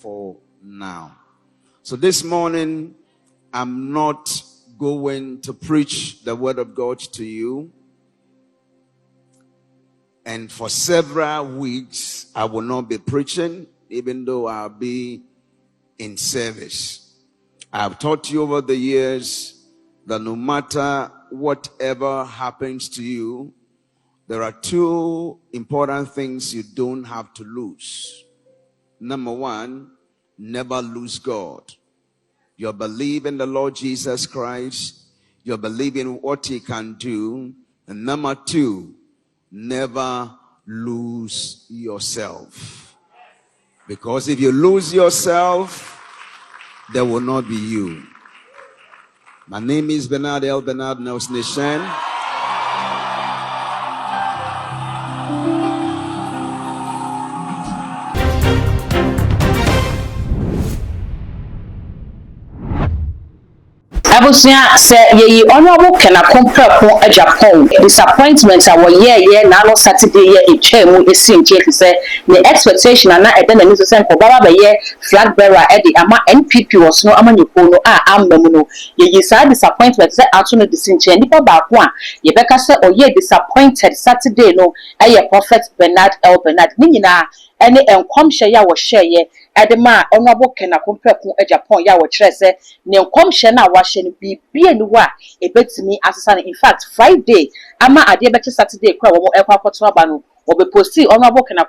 for now. So this morning, I'm not going to preach the word of God to you. And for several weeks, I will not be preaching, even though I'll be in service. I've taught you over the years that no matter whatever happens to you, there are two important things you don't have to lose. Number one, never lose God. You believe in the Lord Jesus Christ. You believe in what He can do. And number two, never lose yourself. Because if you lose yourself, there will not be you. My name is Bernard L. Bernard Nelson Nishan. Abusia say ye honorable Kena Agyapong Agyapong disappointment our year now Saturday year e twam e sin je say the expectation na e dey na so say baba be ye flag bearer e dey ama NPP was no ama nyeko no amam no ye say disappointment say ato no disin che nipa ba ko a ye beka say oye disappointed Saturday no e Prophet Bernard L. Bernard ni nyina ene enkomhye ya wo hye Edema honorable Kena Agyapong ya wo kire say ne enkomhye na wa hye no bibie ni wa ebetimi asesa. In fact Friday ama ade beti Saturday kwa wo ekwa kwoto aba no wo be posti honorable Kena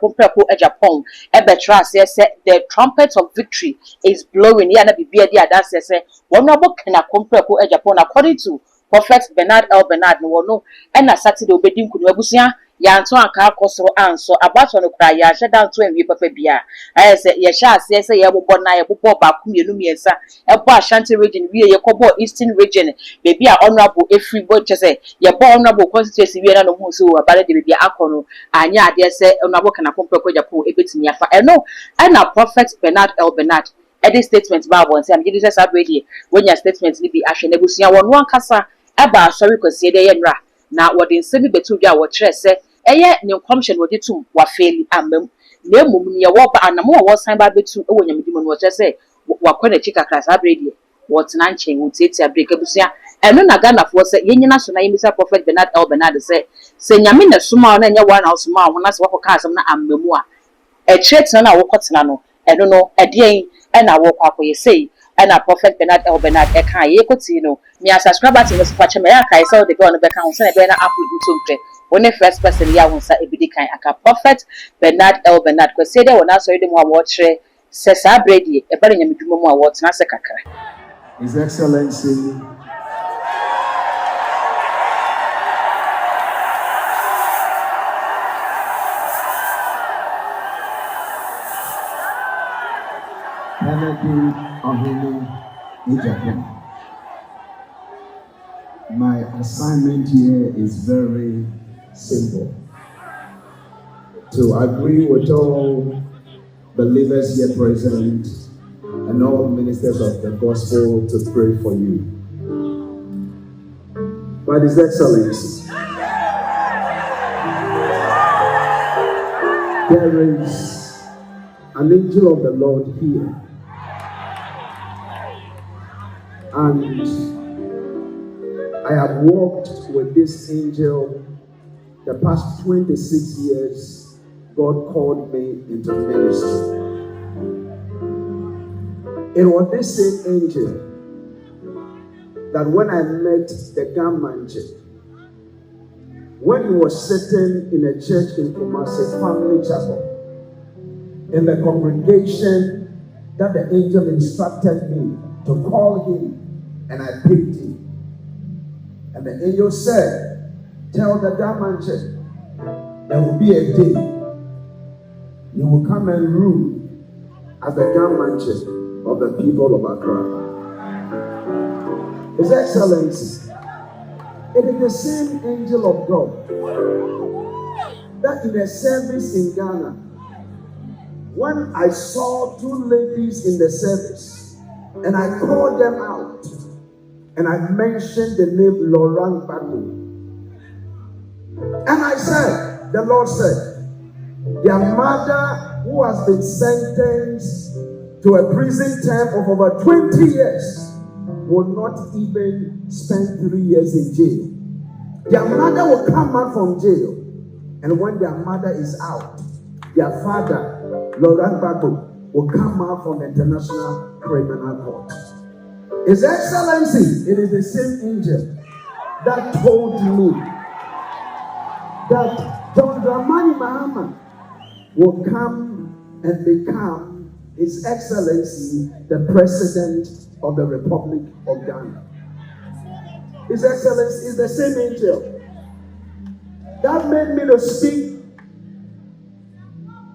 Agyapong ebetra say the trumpet of victory is blowing ya na bibie dia that say honorable Kena Agyapong according to Prophet Bernard L. Bernard no no na Saturday obedi nkunu abusia ya nto aka akosoro anso abato no kra ya hyeda nto enwie papa bia ayese ye sha ase se ye bobọ na ye bobọ ba ku mienu miensa ebo Ashanti region wie ye kobo Eastern region bebi a honorable efri bo chese ye bo honorable constituency wie na no hu so abale de bebi akono anya ade se honorable Kena Agyapong ebetimi afa eno na Prophet Bernard L. Bernard edit statement ba won say am gidi say sabredi when your statement ni bi ahwe na busia won wan kasa eba asori kwesi de ye nra na wode nsemi betu dwa wo kire se eye ne nkomhye wode tum wa faili amam na emum ne wo ba anamo wo san ba betu ewo nyamedimo no wo kire se wa kwana chika class abredi wo tena nchen wo tieti abreka busia eno na Ghana fo se yenyina so na yimisa Prophet Bernard L. Bernard se nyame na suma na nya wa na suma ho na se wo ka asem na amamu a e kire tena na wo kotena no eno no edien na wo kwa koye sei na Prophet Bernard L. Bernard e kan ye koti no me a subscriber to so fache me ya kai so de go no be kan so na be na upload to mpe one first person ya wonsa ebidi kan aka Prophet Bernard L. Bernard ko say de wona so de mo a wo kire se sa bredi e bare nyamedwuma mu a wo tena se kakra. His Excellency Agyapong. My assignment here is very simple. To agree with all believers here present and all ministers of the gospel to pray for you. But His Excellency, there is an angel of the Lord here. And I have walked with this angel the past 26 years. God called me into ministry. It was this same angel that when I met the Gamanche, when he was sitting in a church in Kumasi Family Chapel, in the congregation, that the angel instructed me to call him, and I picked him. And the angel said, tell the Gamanche, there will be a day you will come and rule as the Gamanche of the people of Accra. His Excellency, it is the same angel of God that in a service in Ghana, when I saw two ladies in the service and I called them out and I mentioned the name Laurent Badu, and I said, the Lord said, their mother who has been sentenced to a prison term of over 20 years will not even spend 3 years in jail. Their mother will come out from jail, and when their mother is out, their father, Laurent Gbagbo, will come out from the International Criminal Court. His Excellency, it is the same angel that told me that John Dramani Mahama will come and become His Excellency, the President of the Republic of Ghana. His Excellency is the same angel that made me to speak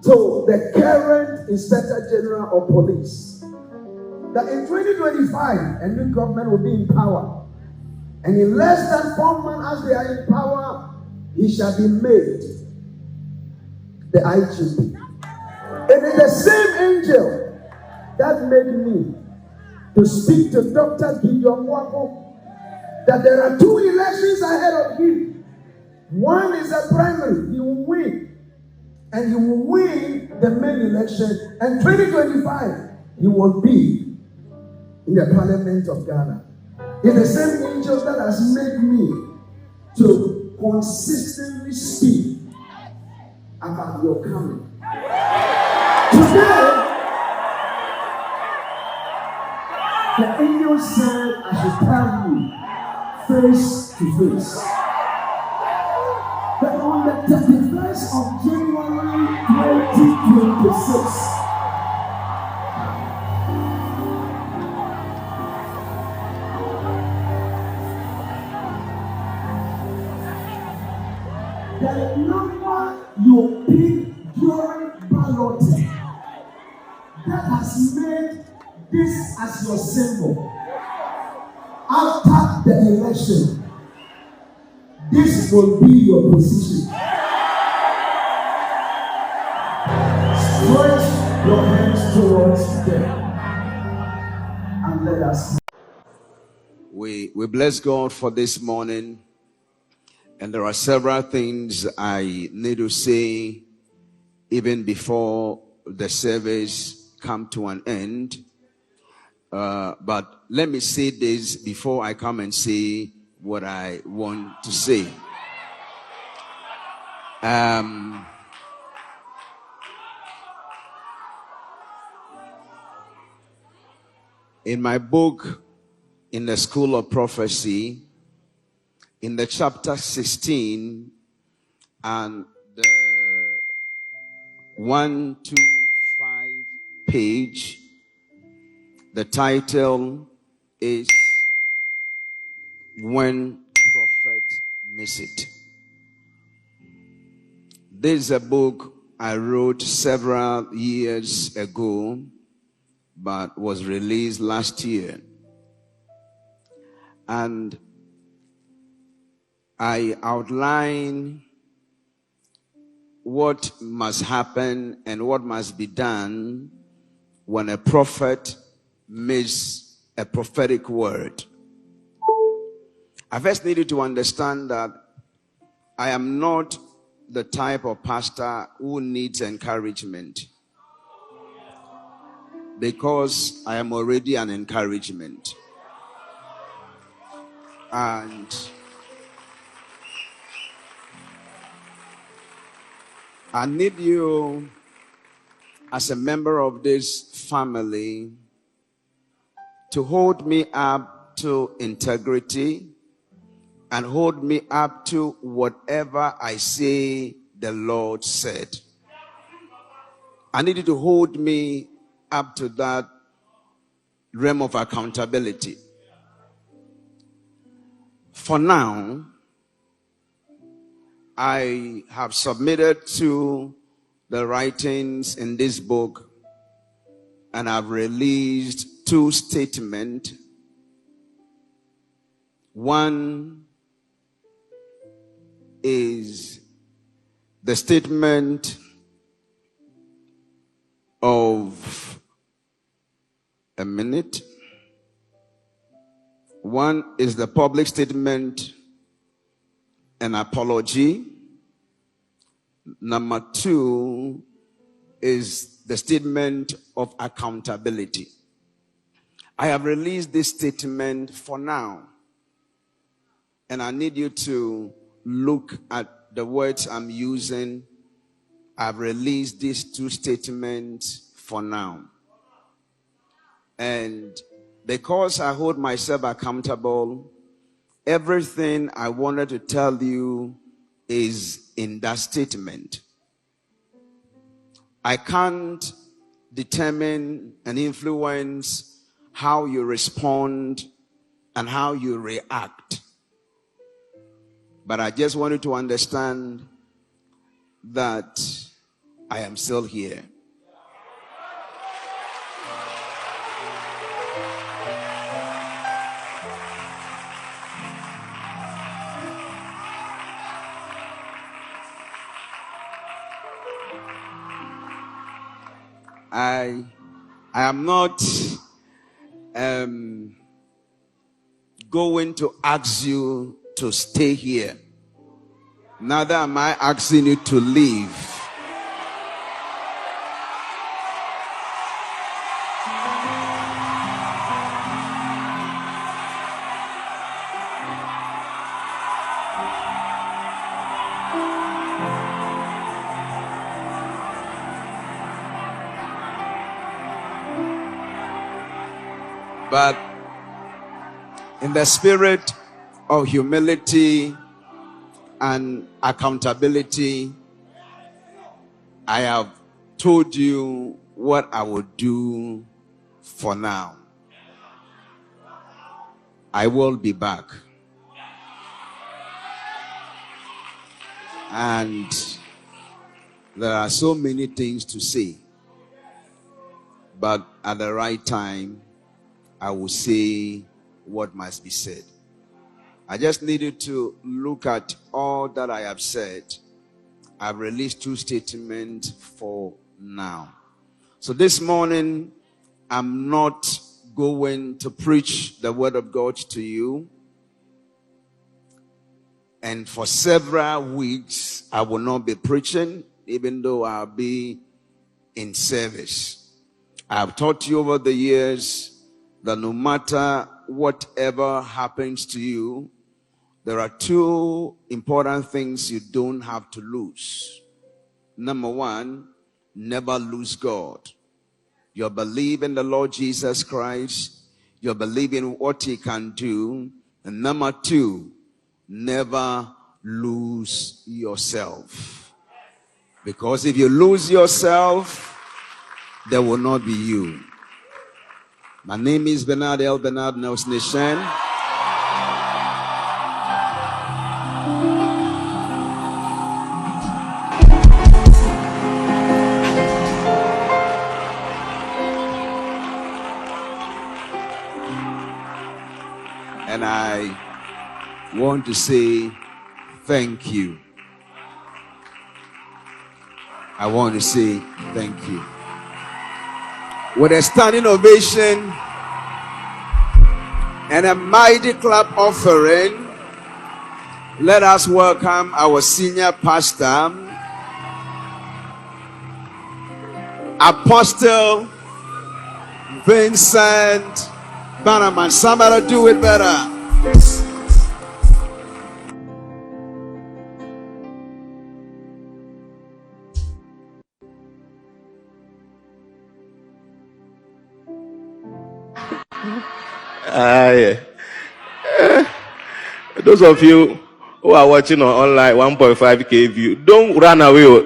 to the current Inspector General of Police that in 2025 a new government will be in power, and in less than 4 months as they are in power, he shall be made the IGP. It is the same angel that made me to speak to Dr. Gideon Wako that there are 2 elections ahead of him. One is a primary, he will win, and he will win the main election, and 2025 he will be in the Parliament of Ghana. It's the same angel that has made me to consistently speak about your coming. Today, the angel said I should tell you face to face that on the 31st of January 2026, the number you pick during balloting that has made this as your symbol after the election, this will be your position. Stretch your hands towards them and let us. We bless God for this morning, and there are several things I need to say even before the service come to an end. But let me say this before I come and say what I want to say. In my book, In the School of Prophecy, in the chapter 16 and the 125 page, the title is When Prophet Miss It. This is a book I wrote several years ago, but was released last year. And I outline what must happen and what must be done when a prophet misses a prophetic word. I first needed to understand that I am not the type of pastor who needs encouragement, because I am already an encouragement. And I need you, as a member of this family, to hold me up to integrity and hold me up to whatever I say the Lord said. I need you to hold me up to that realm of accountability. For now, I have submitted to the writings in this book, and I've released 2 statements. One is the statement of a minute. One is the public statement, an apology. Number 2 is the statement of accountability. I have released this statement for now, and I need you to look at the words I'm using. I've released these two statements for now. And because I hold myself accountable, everything I wanted to tell you is in that statement. I can't determine and influence how you respond and how you react. But I just want you to understand that I am still here. I am not going to ask you to stay here. Neither am I asking you to leave. But in the spirit of humility and accountability, I have told you what I will do for now. I will be back. And there are so many things to say. But at the right time, I will say what must be said. I just needed to look at all that I have said. I've released two statements for now. So this morning, I'm not going to preach the word of God to you. And for several weeks, I will not be preaching, even though I'll be in service. I've taught you over the years that no matter whatever happens to you, there are two important things you don't have to lose. Number one, never lose God. You believe in the Lord Jesus Christ. You believe in what He can do. And number two, never lose yourself. Because if you lose yourself, there will not be you. My name is Bernard L. Bernard Nelson Nishan. And I want to say thank you. I want to say thank you. With a standing ovation and a mighty clap offering, let us welcome our senior pastor, Apostle Vincent Bannerman. Somebody do it better. Those of you who are watching online, 1.5k view, don't run away.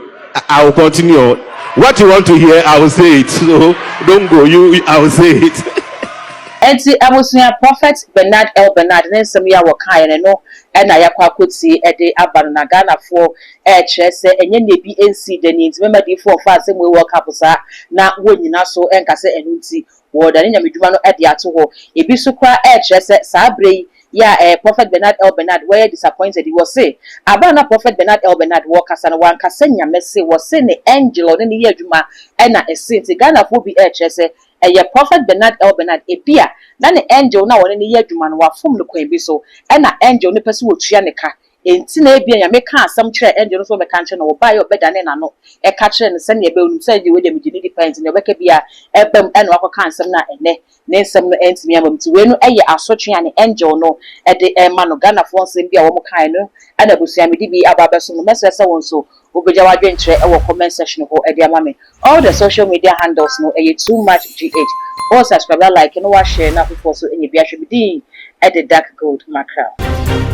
I will continue. What you want to hear, I will say it. So don't go. I will say it. And see, I was near Prophet Bernard L. Bernard, and then some year were kind and no, and I could see a day Abanagana for air chess, and then be NC the needs. Remember, the 4 5 we work up, sir. Now, when you know so, and Cassa and see, what I didn't do at the Atoho. If you so cry air chess, Sabre. Yeah, Prophet Bernard L. Bernard, where disappointed he was say. Abana Prophet Bernard L. Bernard Walkers and one Cassania Messi was saying the angel on the year Juma and a saint. Ghana will be HSA. And your Prophet Bernard L. Bernard appear. Then the angel now on the year Juma were from the Queen Bisso and an angel the person will Chianica. enti na ebia ya meka asam kire angel no so meka nche no wo ba yo beda ne na no e ka kire ne se ne ebe unu se de we dem gini depends ne obeka bia ebam e no akoka ansam na ene ne nsam no entimi amam ti we no eye asotwe ane angel no e de e ma no Ghana fo nsem bia wo mo kan no ana busua me di bi aba so no message se won so obeja wadwenkyerɛ e wo comment section ho e de ama me all the social media handles no e too much gh all subscribe like no wa share na for so enye bia hwe bi din e de dark gold mackerel.